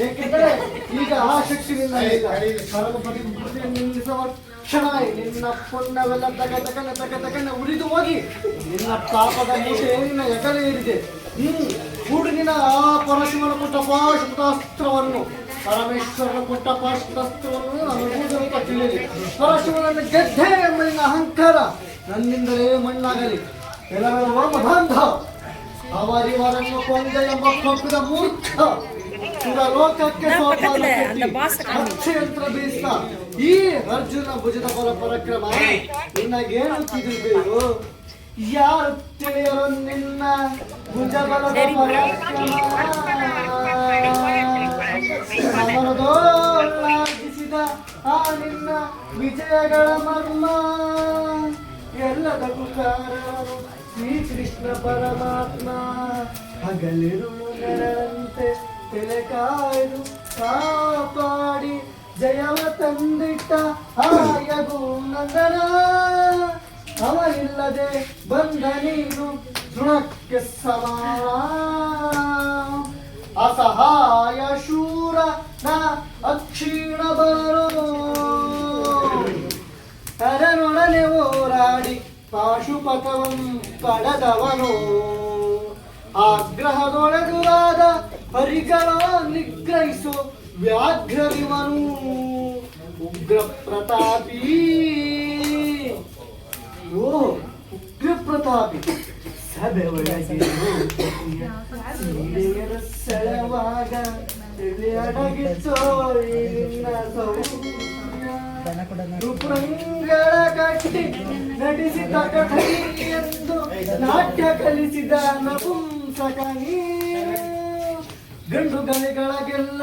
ಏಕೆಂದರೆ ಈಗ ಆ ಶಕ್ತಿ ನಿಲ್ಲಿಸುವ ಕ್ಷಣ ನಿನ್ನ ಪುಣ್ಯವೆಲ್ಲ ತಗನೆ ಉರಿದು ಹೋಗಿ ನಿನ್ನ ಪಾಪದ ಮೂಟೆ ನಿನ್ನ ಎಕಲೆ ಏರಿದೆ. ಕೂಡು ನಿನ್ನ ಆ ಪರಶಿವನ ಕೊಟ್ಟ ಪಾಶುತಾಸ್ತ್ರವನ್ನು ಪರಮೇಶ್ವರನ ಕೊಟ್ಟ ಪಾಶುತಾಸ್ತ್ರವನ್ನು ನಾನು ತಿಳಿಯಲಿ. ಪರಶಿವನನ್ನು ಗೆದ್ದೆ ಎಂಬ ನಿನ್ನ ಅಹಂಕಾರ ನನ್ನಿಂದಲೇ ಮಣ್ಣಾಗಲಿ. ಕೆಲವೆಲ್ಲ ಮಹಾಂಧ ಅವರಿವರನ್ನು ಕೊಂದ ಎಂಬ ಕೊಪ್ಪಿದ ಮೂರ್ಖ ಲೋಕಕ್ಕೆ ಅಕ್ಷಯಂತ್ರ ಬೀಸ್ತ ಈ ಅರ್ಜುನ ಭುಜದ ಬಲ ಪರಾಕ್ರಮ ನಿನ್ನಗೇನು ತಿಳಿಬೇಕು? ಯಾರು ತಿಳಿಯರು ನಿನ್ನ ಭುಜಬಲದ ಪರಾಕ್ರಮ? ಸಮರದೋಲಾಗಿಸಿದ ಆ ನಿನ್ನ ವಿಜಯಗಳ ಮರ್ಮ ಎಲ್ಲದಕ್ಕೂ ಕಾರಣನು ಶ್ರೀಕೃಷ್ಣ ಪರಮಾತ್ಮ. ಹಗಲಿರುಳು ನೆರಳಂತೆ ತಲೆ ಕಾಯ್ದು ಕಾಪಾಡಿ ಜಯವ ತಂದಿಟ್ಟ ಆಯಗು ನಂದನ. ಅವನಿಲ್ಲದೆ ಬಂದ ನೀನು ತೃಣಕ್ಕೆ ಸಮಾನ. ಅಸಹಾಯ ಶೂರ ನ ಅಕ್ಷೀಣ ಬರೋ ತರನೊಡನೆ ಹೋರಾಡಿ ಪಾಶುಪಥವಂ ಪಡೆದವನು. ಆಗ್ರಹದೊಳೆದುರಾದ ಹರಿಗಳ ನಿಗ್ರಹಿಸು ವ್ಯಾಘ್ರವಿವನು. ಉಗ್ರ ಪ್ರತಾಪಿ ಉಗ್ರ ಪ್ರತಾಪಿ ಸಭೆ ಒಳಗೆ ಸೆಳೆವಾಗ ಅಡಗಿಸೋ ರುಪುರಂಗಳ ಕಟ್ಟಿ ನಡೆಸಿದ ಕಠಿ ಎಂದು ನಾಟ್ಯ ಕಲಿಸಿದ ನಪುಂಸಕ ನೀನು. ಗಂಡುಗಳಿಗೆಲ್ಲ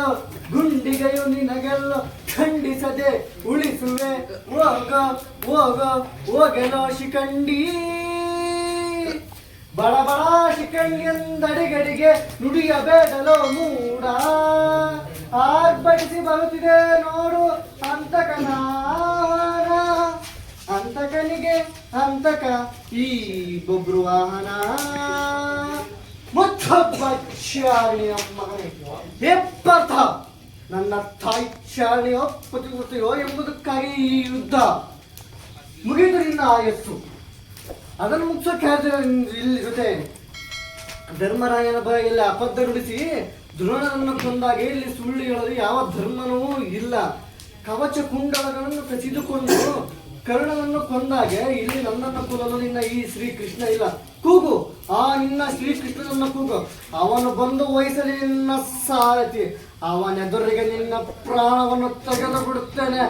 ಗುಂಡಿಗೆಯು ನಿನಗೆಲ್ಲ ಖಂಡಿಸದೆ ಉಳಿಸುವೆ. ಹೋಗಲೋ ಶಿಖಂಡಿ ಬಡ ಶಿಖಂಡಿಯಂದಡಿಗಡಿಗೆ ನುಡಿಯಬೇಡಲೋ ಮೂಡ. ಆರ್ಭಟಿಸಿ ಬರುತ್ತಿದೆ ನೋಡು ಅಂತಕನ ಅಂತಕನಿಗೆ ಅಂತಕ ಈ ಬೊಬ್ರು ವಾಹನ. ಮುಚ್ಚಬ್ಬಚ್ಚಾರಿಯಮ್ಮ ಎಪ್ಪರ್ಥ ನನ್ನ ತಾಯಿಚಾರಣಿ ಒಪ್ಪುತ್ತಿರುತ್ತೆಯೋ ಎಂಬುದಕ್ಕಾಗಿ ಈ ಯುದ್ಧ ಮುಗಿದು ನಿನ್ನ ಆಯಸ್ಸು. ಅದನ್ನು ಮುಗಿಸೋಕೆ ಇಲ್ಲಿ ಜೊತೆ ಧರ್ಮರಾಯನ ಬಾಯಲ್ಲಿ ಅಬದ್ಧ ನುಡಿಸಿ ದ್ರೋಣನನ್ನು ಕೊಂದಾಗ ಇಲ್ಲಿ ಸುಳ್ಳು ಹೇಳಲು ಯಾವ ಧರ್ಮನೂ ಇಲ್ಲ. ಕವಚ ಕುಂಡಲಗಳನ್ನು ಕಸಿದುಕೊಂಡು ಕರ್ಣನನ್ನು ಕೊಂದಾಗೆ ಇಲ್ಲಿ ನನ್ನನ್ನು ಕೊಲ್ಲಲು ನಿನ್ನ ಈ ಶ್ರೀಕೃಷ್ಣ ಇಲ್ಲ. ಕೂಗು ಆ ನಿನ್ನ ಶ್ರೀಕೃಷ್ಣನನ್ನು ಕೂಗು. ಅವನು ಬಂದು ವಹಿಸಲಿ ನಿನ್ನ ಸಾರಥಿ. ಅವನೆದುರಿಗೆ ನಿನ್ನ ಪ್ರಾಣವನ್ನು ತೆಗೆದು ಬಿಡುತ್ತೇನೆ.